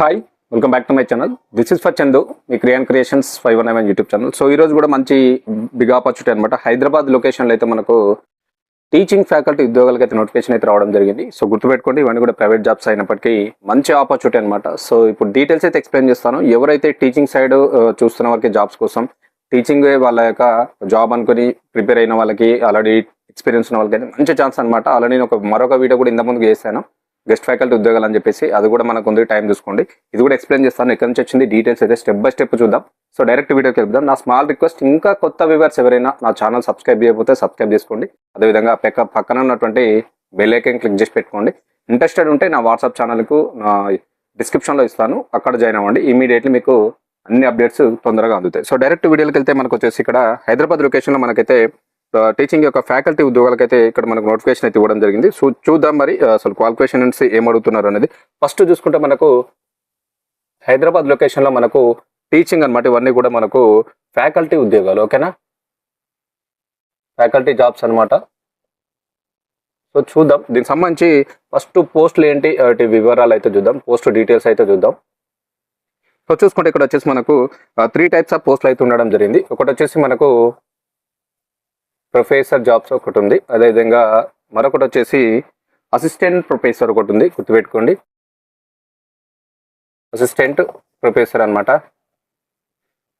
Hi, welcome back to my channel. This is for Chandu, me creations 519 YouTube channel. So ఈ రోజు కూడా మంచి big opportunity అనమాట. హైదరాబాద్ లొకేషన్లో అయితే మనకు టీచింగ్ ఫ్యాకల్టీ ఉద్యోగాలకు అయితే నోటిఫికేషన్ అయితే రావడం జరిగింది. సో గుర్తుపెట్టుకోండి, ఇవన్నీ కూడా ప్రైవేట్ జాబ్స్ అయినప్పటికీ మంచి ఆపర్చునిటీ అనమాట. సో ఇప్పుడు డీటెయిల్స్ అయితే ఎక్స్ప్లెయిన్ చేస్తాను. ఎవరైతే టీచింగ్ సైడ్ చూస్తున్న వారికి జాబ్స్ కోసం, టీచింగ్ వాళ్ళ యొక్క జాబ్ అనుకుని ప్రిపేర్ అయిన వాళ్ళకి, ఆల్రెడీ ఎక్స్పీరియన్స్ ఉన్న వాళ్ళకి అయితే మంచి ఛాన్స్ అనమాట. ఆల్రెడీ నేను మరొక వీడియో కూడా ఇంతకుముందు చేశాను, గెస్ట్ ఫ్యాకల్టీ ఉద్యోగాలు అని చెప్పేసి. అది కూడా మనకు ఉంది, టైం చూసుకోండి. ఇది కూడా ఎక్స్ప్లెయిన్ చేస్తాను, ఎక్కడి నుంచి వచ్చింది డీటెయిల్స్ అయితే స్టెప్ బై స్టెప్ చూద్దాం. సో డైరెక్ట్ వీడియోకి వెళ్దాం. నా స్మాల్ రిక్వెస్ట్, ఇంకా కొత్త వ్యూవర్స్ ఎవరైనా నా ఛానల్ సబ్స్క్రైబ్ చేయకపోతే సబ్స్క్రైబ్ చేసుకోండి. అదేవిధంగా పక్కన ఉన్నటువంటి బెల్ ఐకాన్ క్లిక్ చేసి పెట్టుకోండి. ఇంట్రెస్టెడ్ ఉంటే నా వాట్సాప్ ఛానల్కు నా డిస్క్రిప్షన్లో ఇస్తాను, అక్కడ జాయిన్ అవ్వండి. ఇమీడియట్లీ మీకు అన్ని అప్డేట్స్ తొందరగా అందుతాయి. సో డైరెక్ట్ వీడియోకి వెళ్తే మనకు వచ్చేసి ఇక్కడ హైదరాబాద్ లొకేషన్లో మనకైతే టీచింగ్ యొక్క ఫ్యాకల్టీ ఉద్యోగాలకైతే ఇక్కడ మనకు నోటిఫికేషన్ అయితే ఇవ్వడం జరిగింది. సో చూద్దాం మరి అసలు క్వాలిఫికేషన్స్ ఏమడుగుతున్నారు అనేది. ఫస్ట్ చూసుకుంటే మనకు హైదరాబాద్ లొకేషన్లో మనకు టీచింగ్ అనమాట. ఇవన్నీ కూడా మనకు ఫ్యాకల్టీ ఉద్యోగాలు, ఓకేనా, ఫ్యాకల్టీ జాబ్స్ అనమాట. సో చూద్దాం, దీనికి సంబంధించి ఫస్ట్ పోస్టులు ఏంటి వాటి వివరాలు అయితే చూద్దాం, పోస్ట్ డీటెయిల్స్ అయితే చూద్దాం. సో చూసుకుంటే ఇక్కడ వచ్చేసి మనకు 3 టైప్స్ ఆఫ్ పోస్టులు అయితే ఉండడం జరిగింది. ఒకటి వచ్చేసి మనకు ప్రొఫెసర్ జాబ్స్ ఒకటి ఉంది, అదేవిధంగా మరొకటి వచ్చేసి అసిస్టెంట్ ప్రొఫెసర్ ఒకటి ఉంది, గుర్తుపెట్టుకోండి, అసిస్టెంట్ ప్రొఫెసర్ అనమాట.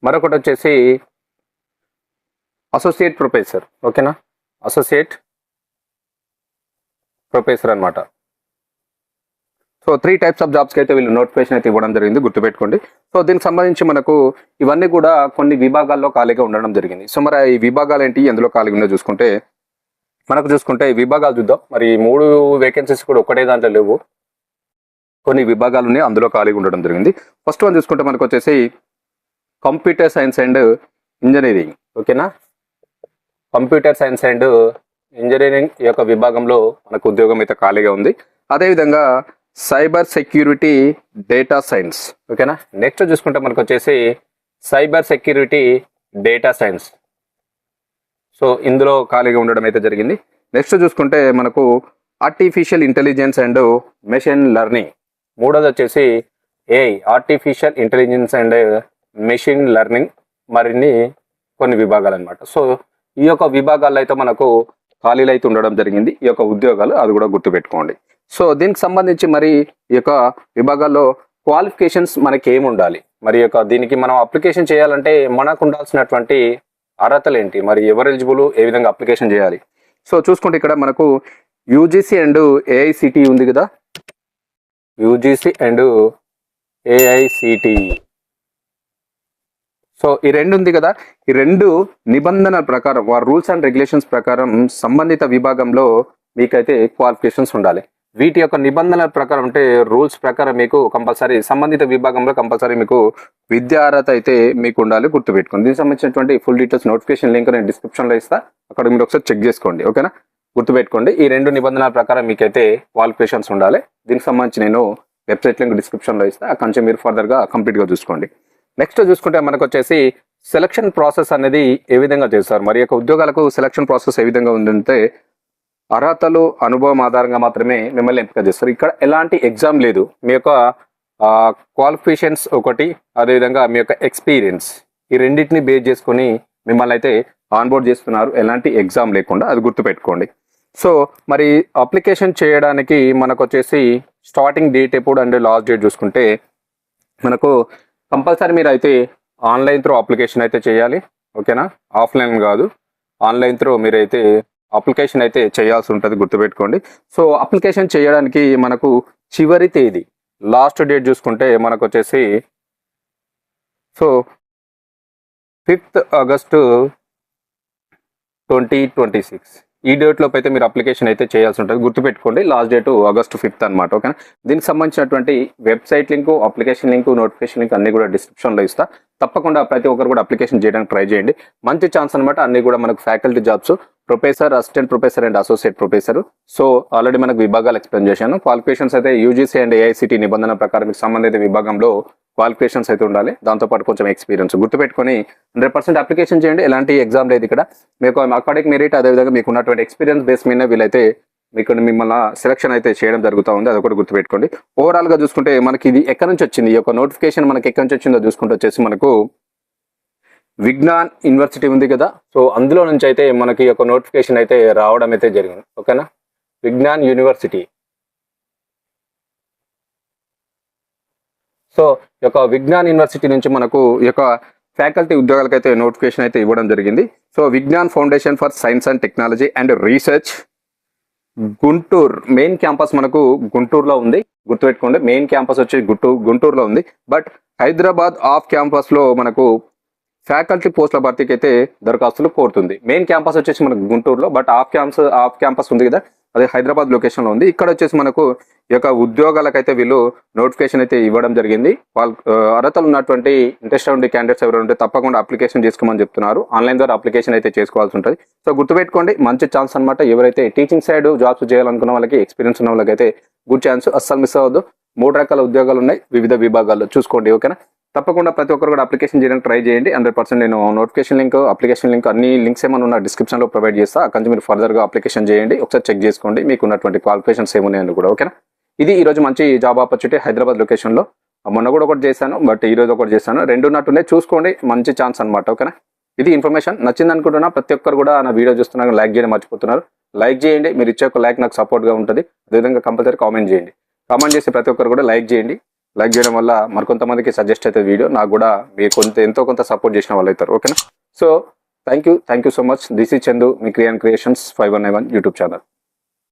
మరొకటి వచ్చేసి అసోసియేట్ ప్రొఫెసర్, ఓకేనా, అసోసియేట్ ప్రొఫెసర్ అనమాట. సో 3 టైప్స్ ఆఫ్ జాబ్స్కి అయితే వీళ్ళు నోటిఫికేషన్ అయితే ఇవ్వడం జరిగింది, గుర్తుపెట్టుకోండి. సో దీనికి సంబంధించి మనకు ఇవన్నీ కూడా కొన్ని విభాగాల్లో ఖాళీగా ఉండడం జరిగింది. సో మరి ఈ విభాగాలు ఏంటి, ఎందులో ఖాళీగా ఉన్నాయో చూసుకుంటే ఈ విభాగాలు చూద్దాం. మరి 3 వేకెన్సీస్ కూడా ఒకటే దాంట్లో లేవు, కొన్ని విభాగాలు ఉన్నాయి, అందులో ఖాళీగా ఉండడం జరిగింది. ఫస్ట్ వన్ చూసుకుంటే మనకు వచ్చేసి కంప్యూటర్ సైన్స్ అండ్ ఇంజనీరింగ్, ఓకేనా, కంప్యూటర్ సైన్స్ అండ్ ఇంజనీరింగ్ ఈ యొక్క విభాగంలో మనకు ఉద్యోగం అయితే ఖాళీగా ఉంది. అదేవిధంగా సైబర్ సెక్యూరిటీ డేటా సైన్స్, ఓకేనా. నెక్స్ట్ చూసుకుంటే మనకు వచ్చేసి cyber security data science, so ఇందులో ఖాళీగా ఉండడం అయితే జరిగింది. నెక్స్ట్ చూసుకుంటే మనకు artificial intelligence and machine learning, మూడోది వచ్చేసి AI, artificial intelligence and machine learning, మరిన్ని కొన్ని విభాగాలు అనమాట. సో ఈ యొక్క విభాగాల్లో అయితే మనకు ఖాళీలు అయితే ఉండడం జరిగింది, ఈ యొక్క ఉద్యోగాలు, అది కూడా గుర్తుపెట్టుకోండి. సో దీనికి సంబంధించి మరి ఈ యొక్క విభాగాల్లో క్వాలిఫికేషన్స్ మనకి ఏమి ఉండాలి, మరి యొక్క దీనికి మనం అప్లికేషన్ చేయాలంటే మనకు ఉండాల్సినటువంటి అర్హతలు ఏంటి, మరి ఎవరు ఎలిజిబుల్, ఏ విధంగా అప్లికేషన్ చేయాలి. సో చూసుకుంటే ఇక్కడ మనకు యూజీసీ అండ్ ఏఐసిటి ఉంది కదా, యూజీసీ అండ్ ఏఐసిటి. సో ఈ రెండు ఉంది కదా, ఈ రెండు నిబంధనల ప్రకారం, వారి రూల్స్ అండ్ రెగ్యులేషన్స్ ప్రకారం సంబంధిత విభాగంలో మీకైతే క్వాలిఫికేషన్స్ ఉండాలి. వీటి యొక్క నిబంధనల ప్రకారం అంటే రూల్స్ ప్రకారం మీకు కంపల్సరీ సంబంధిత విభాగంలో కంపల్సరీ మీకు విద్యా అర్హత అయితే మీకు ఉండాలి, గుర్తుపెట్టుకోండి. దీనికి సంబంధించినటువంటి ఫుల్ డీటెయిల్స్ నోటిఫికేషన్ లింక్ నేను డిస్క్రిప్షన్లో ఇస్తా, అక్కడ మీరు ఒకసారి చెక్ చేసుకోండి, ఓకేనా, గుర్తుపెట్టుకోండి. ఈ 2 నిబంధనల ప్రకారం మీకైతే క్వాలిఫికేషన్స్ ఉండాలి. దీనికి సంబంధించి నేను వెబ్సైట్ లింక్ డిస్క్రిప్షన్లో ఇస్తా, అక్కడి నుంచి మీరు ఫర్దర్గా కంప్లీట్గా చూసుకోండి. నెక్స్ట్ చూసుకుంటే మనకు వచ్చేసి సెలక్షన్ ప్రాసెస్ అనేది ఏ విధంగా చేస్తారు, మరి యొక్క ఉద్యోగాలకు సెలక్షన్ ప్రాసెస్ ఏ విధంగా ఉందంటే అర్హతలు, అనుభవం ఆధారంగా మాత్రమే మిమ్మల్ని ఎంపిక చేస్తారు. ఇక్కడ ఎలాంటి ఎగ్జామ్ లేదు, మీ యొక్క క్వాలిఫికేషన్స్ ఒకటి, అదేవిధంగా మీ యొక్క ఎక్స్పీరియన్స్, ఈ రెండింటిని బేస్ చేసుకొని మిమ్మల్ని అయితే ఆన్బోర్డ్ చేస్తున్నారు, ఎలాంటి ఎగ్జామ్ లేకుండా, అది గుర్తుపెట్టుకోండి. సో మరి అప్లికేషన్ చేయడానికి మనకు వచ్చేసి స్టార్టింగ్ డేట్ ఎప్పుడు అండ్ లాస్ట్ డేట్ చూసుకుంటే మనకు కంపల్సరీ మీరు అయితే ఆన్లైన్ త్రూ అప్లికేషన్ అయితే చేయాలి, ఓకేనా, ఆఫ్లైన్ కాదు, ఆన్లైన్ త్రూ మీరైతే అప్లికేషన్ అయితే చేయాల్సి ఉంటుంది, గుర్తుపెట్టుకోండి. సో అప్లికేషన్ చేయడానికి మనకు చివరి తేదీ, లాస్ట్ డేట్ చూసుకుంటే మనకు వచ్చేసి సో 5th ఆగస్టు 2026, ఈ డేట్లోపు అయితే మీరు అప్లికేషన్ అయితే చేయాల్సి ఉంటుంది, గుర్తుపెట్టుకోండి. లాస్ట్ డేట్ ఆగస్టు 5th అనమాట, ఓకేనా. దీనికి సంబంధించినటువంటి website link, application link, notification link అన్ని కూడా డిస్క్రిప్షన్లో ఇస్తా. తప్పకుండా ప్రతి ఒక్కరు కూడా అప్లికేషన్ చేయడానికి ట్రై చేయండి, మంచి ఛాన్స్ అనమాట. అన్ని కూడా మనకు faculty jobs, professor, assistant professor and associate professor. So already మనకు విభాగాలు ఎక్స్ప్లెయిన్ చేశాను. క్వాలిఫికేషన్స్ అయితే యూజీసీ అండ్ ఏఐసిటి నిబంధన ప్రకారం మీకు సంబంధిత విభాగంలో క్వాలిఫికేషన్స్ అయితే ఉండాలి, దాంతోపాటు కొంచెం ఎక్స్పీరియన్స్, గుర్తుపెట్టుకొని 100% అప్లికేషన్ చేయండి. ఎలాంటి ఎగ్జామ్ లేదు ఇక్కడ, మీకు అకాడమిక్ మెరిట్, అదేవిధంగా మీకు ఉన్నటువంటి ఎక్స్పీరియన్స్ బేస్ మీద వీళ్ళైతే మీకు మిమ్మల్ని సెలక్షన్ అయితే చేయడం జరుగుతూ ఉంది, అది ఒకటి గుర్తుపెట్టుకోండి. ఓవరాల్గా చూసుకుంటే మనకి ఇది ఎక్కడి నుంచి వచ్చింది, ఈ యొక్క నోటిఫికేషన్ మనకి ఎక్కడి నుంచి వచ్చిందో చూసుకుంటే వచ్చేసి మనకు విజ్ఞాన్ యూనివర్సిటీ ఉంది కదా, సో అందులో నుంచి అయితే మనకి ఈ యొక్క నోటిఫికేషన్ అయితే రావడం అయితే జరిగింది. ఓకేనా, విజ్ఞాన్ యూనివర్సిటీ. సో ఈ యొక్క విజ్ఞాన్ యూనివర్సిటీ నుంచి మనకు ఈ యొక్క ఫ్యాకల్టీ ఉద్యోగాలకైతే నోటిఫికేషన్ అయితే ఇవ్వడం జరిగింది. So Vignan foundation for science and technology and research Guntur main campus మనకు గుంటూరులో ఉంది, గుర్తుపెట్టుకోండి. మెయిన్ క్యాంపస్ వచ్చి గుంటూరులో ఉంది. బట్ హైదరాబాద్ ఆఫ్ క్యాంపస్లో మనకు ఫ్యాకల్టీ పోస్టుల భర్తీకి అయితే దరఖాస్తులు కోరుతుంది. మెయిన్ క్యాంపస్ వచ్చేసి మనకు గుంటూరులో, బట్ ఆఫ్ క్యాంపస్ ఉంది కదా, అది హైదరాబాద్ లొకేషన్లో ఉంది. ఇక్కడ వచ్చేసి మనకు ఈ యొక్క ఉద్యోగాలకైతే వీళ్ళు నోటిఫికేషన్ అయితే ఇవ్వడం జరిగింది. వాళ్ళు అర్హతలు ఉన్నటువంటి ఇంట్రెస్ట్ ఉండే క్యాండిడేట్స్ ఎవరు ఉంటే తప్పకుండా అప్లికేషన్ చేసుకోమని చెప్తున్నారు. ఆన్లైన్ ద్వారా అప్లికేషన్ అయితే చేసుకోవాల్సి ఉంటుంది. సో గుర్తుపెట్టుకోండి, మంచి ఛాన్స్ అనమాట. ఎవరైతే టీచింగ్ సైడ్ జాబ్స్ చేయాలనుకున్న వాళ్ళకి, ఎక్స్పీరియన్స్ ఉన్న వాళ్ళకైతే గుడ్ ఛాన్స్, అస్సలు మిస్ అవ్వద్దు. 3 రకాల ఉద్యోగాలు ఉన్నాయి వివిధ విభాగాల్లో, చూసుకోండి. ఓకేనా, తప్పకుండా ప్రతి ఒక్కరు కూడా అప్లికేషన్ చేయడానికి ట్రై చేయండి. 100% నేను నోటిఫికేషన్ లింక్, అప్లికేషన్ లింక్ అన్ని లింక్స్ ఏమైనా ఉన్న డిస్క్రిప్షన్లో ప్రొవైడ్ చేస్తా. అక్కడి నుంచి మీరు ఫర్దర్గా అప్లికేషన్ చేయండి, ఒకసారి చెక్ చేసుకోండి మీకు ఉన్నటువంటి క్వాలిఫికేషన్స్ ఏమున్నాయని కూడా. ఓకేనా, ఇది ఈరోజు మంచి జాబ్ ఆపర్చునిటీ హైదరాబాద్ లొకేషన్లో. మొన్న కూడా ఒకటి చేశాను, బట్ ఈరోజు ఒకటి చేశాను. 2 ఉన్నట్టునే చూసుకోండి, మంచి ఛాన్స్ అనమాట. ఓకేనా, ఇది ఇన్ఫర్మేషన్ నచ్చింది అనుకుంటున్నా. ప్రతి ఒక్కరు కూడా నా వీడియో చూస్తున్నారు, లైక్ చేయడం మర్చిపోతున్నారు. లైక్ చేయండి, మీరు ఇచ్చే ఒక లైక్ నాకు సపోర్ట్గా ఉంటుంది. అదేవిధంగా కంపల్సరీ కామెంట్ చేయండి. కామెంట్ చేసి ప్రతి ఒక్కరు కూడా లైక్ చేయండి. లైక్ చేయడం వల్ల మరికొంతమందికి సజెస్ట్ అయితే వీడియో, నాకు కూడా మీరు ఎంతో కొంత సపోర్ట్ చేసిన వాళ్ళు అవుతారు. ఓకేనా, so thank you so much. This is Chandu, me creations 5191 YouTube channel.